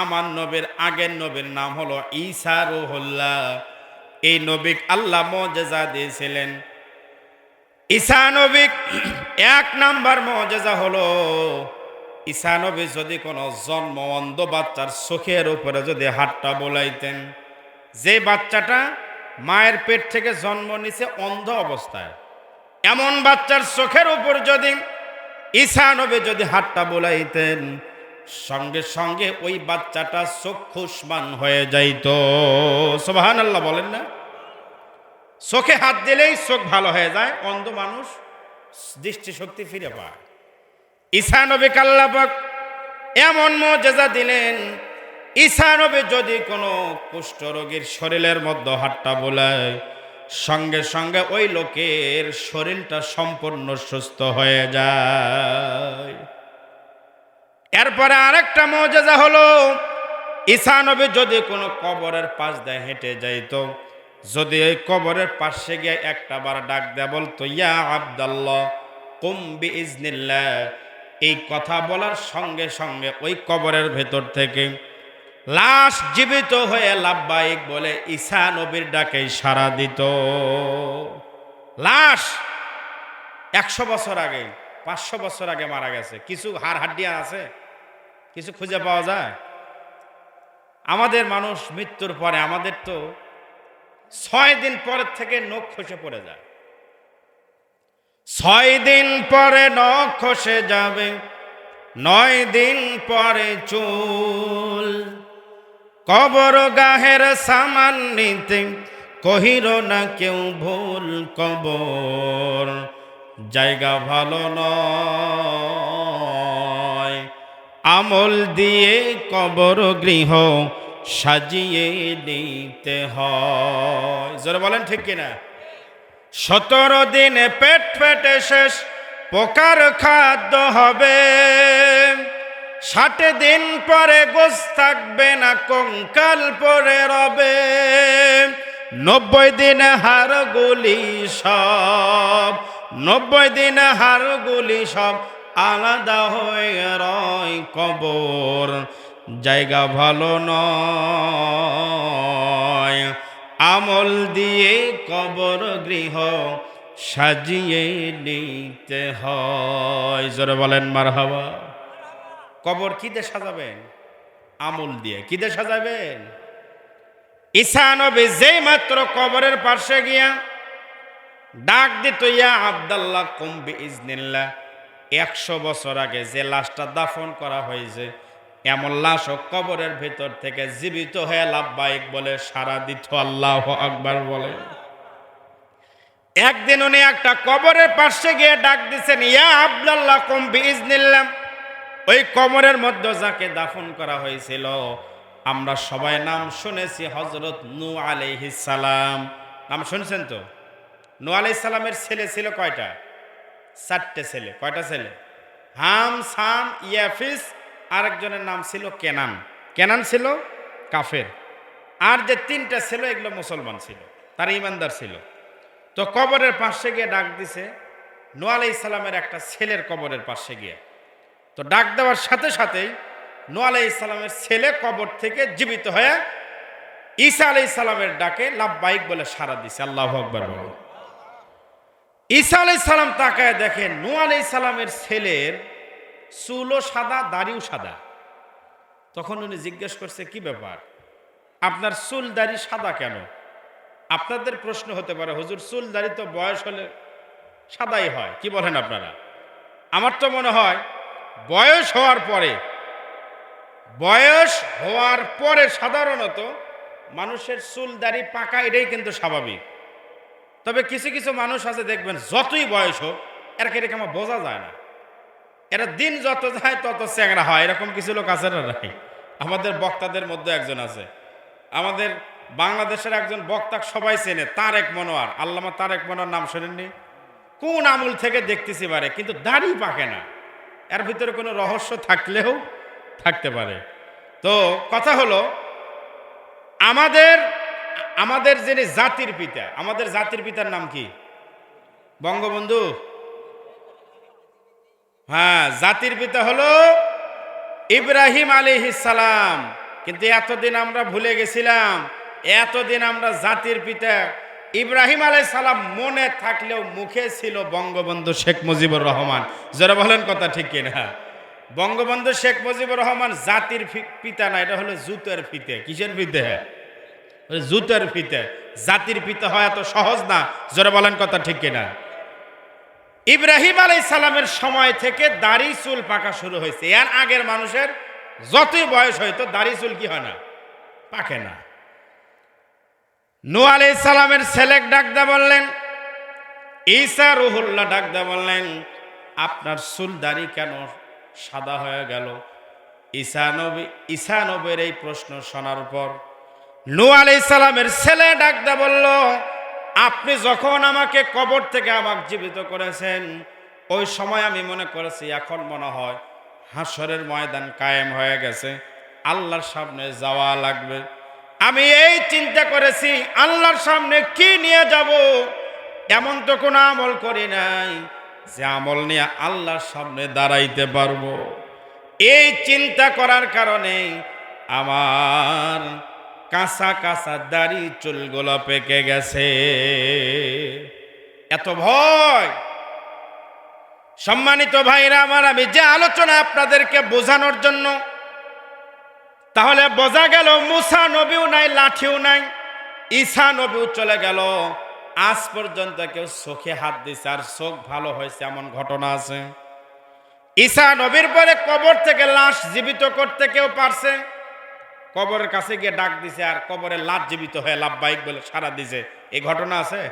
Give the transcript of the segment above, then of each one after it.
আমার নবীর আগের নবীর নাম হলো ঈসা রুহুল্লাহ। এই নবী আল্লাহ মুজিজা দিয়েছিলেন। ঈসা নবী এক নাম্বার মুজিজা হলো ঈসা নবী যদি কোনো জন্ম অন্ধ বাচ্চার চোখের উপরে যদি হাতটা বোলাইতেন, যে বাচ্চাটা মায়ের পেট থেকে জন্ম নিছে অন্ধ অবস্থায়, এমন বাচ্চার চোখের উপর যদি ঈসা নবী যদি হাতটা বোলাইতেন, সঙ্গে সঙ্গে ওই বাচ্চাটা চক্ষুষ্মান হয়ে যাইত। সুবহানাল্লাহ বলেন না? চোখে হাত দিলেই চোখ ভালো হয়ে যায়, অন্ধ মানুষ দৃষ্টিশক্তি ফিরে পায়। ঈসা নবীকে আল্লাহ পাক এমন মুজিজা দিলেন, ঈসা নবী যদি কোনো কুষ্ঠরোগীর শরীরের মধ্যে হাতটা বোলায়, সঙ্গে সঙ্গে ওই লোকের শরীরটা সম্পূর্ণ সুস্থ হয়ে যায়। এরপরে আরেকটা মুজিজা হলো ঈসা নবী যদি কোনো কবরের পাশ দিয়ে হেঁটে যাইত, যদি এই কবরের পাশে গিয়ে একটা বার ডাক দেয়া বলতো, ইয়া আব্দাল্লাহ কুম বিইজনিল্লাহ, এই কথা বলার সঙ্গে সঙ্গে ওই কবরের ভেতর থেকে লাশ জীবিত হয়ে লাব্বাইক বলে ঈসা নবীর ডাকে সাড়া দিত। লাশ 100 বছর আগে 500 বছর আগে মারা গেছে, কিছু হাড় হাড্ডিয়া আছে, কিছু খুঁজে পাওয়া যায়। আমাদের মানুষ মৃত্যুর পরে আমাদের তো 6 দিন পরের থেকে নখ খসে পড়ে যায়। 6 দিন পরে নখ খসে যাবে, 9 দিন পরে চুল। কবর গাহের সামান নিতে কহির না কেউ ভুল, কবর জায়গা ভালো নয়, আমল দিয়ে কবর গৃহ সাজিয়ে নিতে হয়। জোরে বলেন ঠিক কিনা? 17 দিনে পেট ফেটে শেষ, পোকার খাদ্য হবে। 60 দিন পরে গোশ থাকবে না, কঙ্কাল পরে রবে। 90 দিনে হাড়গুলি সব, 90 দিনে হাড়গুলি সব আলাদা হয়ে রয়, কবর জায়গা ভালো নয়, আমল দিয়ে কবর গৃহ সাজিয়ে নিতে হয়। জোরে বলেন মারহাবা। কবর কি দিয়ে সাজাবেন? আমল দিয়ে। কি দিয়ে সাজাবেন? ঈসা নবী যেই মাত্র কবরের পাশে গিয়া ডাক দিত, ইয়া আব্দাল্লাহ কুম বিইজনিল্লাহ, 100 বছর আগে যে লাশটা দাফন করা হয়েছে, এমন লাশও কবরের ভেতর থেকে জীবিত হয়ে লাব্বাইক বলে সাড়া দিত। আল্লাহু আকবার বলে। একদিন উনি একটা কবরের পাশে গিয়ে ডাক দিচ্ছেন, ইয়া আব্দাল্লাহ কুম বিইজনিল্লাহ। ওই কবরের মধ্যে যাকে দাফন করা হয়েছিল, আমরা সবাই নাম শুনেছি, হযরত নূহ আলাইহিস সালাম। নাম শুনছেন তো? নূহ আলাইহিস সালামের ছেলে ছিল কয়টা? 4টে ছেলে। কয়টা ছেলে? হাম, সাম, ইয়াফিস, আরেকজনের নাম ছিল কেনান। কেনান ছিল কাফের। আর যে 3টা ছিল এগুলো মুসলমান ছিল, তারা ইমানদার ছিল। তো কবরের পাশে গিয়ে ডাক দিছে, নূহ আলাইহিস সালামের একটা ছেলের কবরের পাশে গিয়ে। তো ডাক দেওয়ার সাথে সাথেই নূহ আলাইহিস সালামের ছেলে কবর থেকে জীবিত হয়ে ঈসা আলাইহিস সালামের ডাকে লাব্বাইক বলে সাড়া দিছে। আল্লাহু আকবার বলে। ঈসা আলাইহিস সালাম তাকায় দেখেন নূহ আলাইহিস সালামের ছেলের চুলও সাদা, দাড়িও সাদা। তখন উনি জিজ্ঞেস করছে, কি ব্যাপার, আপনার চুল দাড়ি সাদা কেন? আপনাদের প্রশ্ন হতে পারে, হুজুর চুল দাড়ি তো বয়স হলে সাদাই হয়, কি বলেন আপনারা? আমার তো মনে হয় বয়স হওয়ার পরে সাধারণত মানুষের চুল দাড়ি পাকা, এটাই কিন্তু স্বাভাবিক। তবে কিছু কিছু মানুষ আছে দেখবেন, যতই বয়স হোক এরকম আমার বোঝা যায় না, এরা দিন যত যায় তত চ্যাংড়া হয়। এরকম কিছু লোক আছে না? নাই? আমাদের বক্তাদের মধ্যে একজন আছে, আমাদের বাংলাদেশের একজন বক্তা সবাই চেনে, তারেক মনোয়ার। আল্লামা তারেক মনোয়ার নাম শোনেননি? কোন আমল থেকে দেখতেছি পারে, কিন্তু দাড়ি পাকে না। এর ভিতরে কোনো রহস্য থাকলেও থাকতে পারে। তো কথা হলো, আমাদের যিনি জাতির পিতা, আমাদের জাতির পিতার নাম কি? বঙ্গবন্ধু। হ্যাঁ, জাতির পিতা হলো ইব্রাহিম আলাইহিস সালাম। কিন্তু এতদিন আমরা ভুলে গেছিলাম, এতদিন আমরা জাতির পিতা ইব্রাহিম আলাইহিস সালাম মনে থাকলেও মুখে ছিল বঙ্গবন্ধু শেখ মুজিবুর রহমান। যারা বলেন কথা ঠিক কিনা? বঙ্গবন্ধু শেখ মুজিবুর রহমান জাতির পিতা না, এটা হলো জুতের ফিতে। কিসের ফিতে? জুতের ফিতে। জাতির পিতা হয় এত সহজ না। যারা বলেন কথা ঠিক কিনা? ইব্রাহিম আলাইহিস সালামের সময় থেকে দাড়ি চুল পাকা শুরু হয়েছে। এর আগের মানুষের যতই বয়স হয়তো দাড়ি চুল কি হয় না, পাকে না। নূহ আলাইহিস সালামের ছেলে ডাকদা বললেন, ঈসা রুহুল্লাহ ডাকদা বললেন, আপনার চুল দাড়ি কেন সাদা হয়ে গেল? ঈসা নবীর এই প্রশ্ন শোনার পর নূহ আলাইহিস সালামের ছেলে ডাকদা বলল, আপনি যখন আমাকে কবর থেকে আমাকে জীবিত করেছেন, ওই সময় আমি মনে করেছি এখন মনে হয় হাসরের ময়দান কায়েম হয়ে গেছে, আল্লাহর সামনে যাওয়া লাগবে। আমি এই চিন্তা করেছি আল্লাহর সামনে কি নিয়ে যাব। এমন তো কোনো আমল করি নাই যে আমল নিয়ে আল্লাহর সামনে দাঁড়াইতে পারবো। এই চিন্তা করার কারণে আমার কাঁচা কাঁচা দাড়ি চুলগুলো পেকে গেছে। এত ভয়। সম্মানিত ভাইরা আমার, আমি যে আলোচনা আপনাদেরকে বোঝানোর জন্য, তাহলে বোঝা গেল মুসা নবীও নাই, লাঠিও নাই, ঈসা নবীও চলে গেল। আজ পর্যন্ত কেউ চোখে হাত দিছে আর চোখ ভালো হয়েছে এমন ঘটনা আছে? ঈসা নবীর পরে কবর থেকে লাশ জীবিত করতে কেউ পারছে? কবরের কাছে গিয়ে ডাক দিছে আর কবরে লাশ জীবিত হয়ে লাভবাহিক বলে সারা দিছে, এই ঘটনা আছে?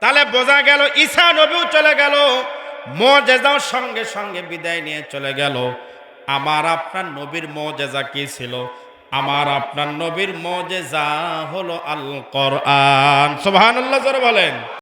তাহলে বোঝা গেল ঈসা নবীও চলে গেল, মুজিজাও সঙ্গে সঙ্গে বিদায় নিয়ে চলে গেল। আমার আপনার নবীর মুজিজা কি ছিল? আমার আপনার নবীর মুজিজা হলো আল কোরআন। সুবহানাল্লাহ জোরে বলেন।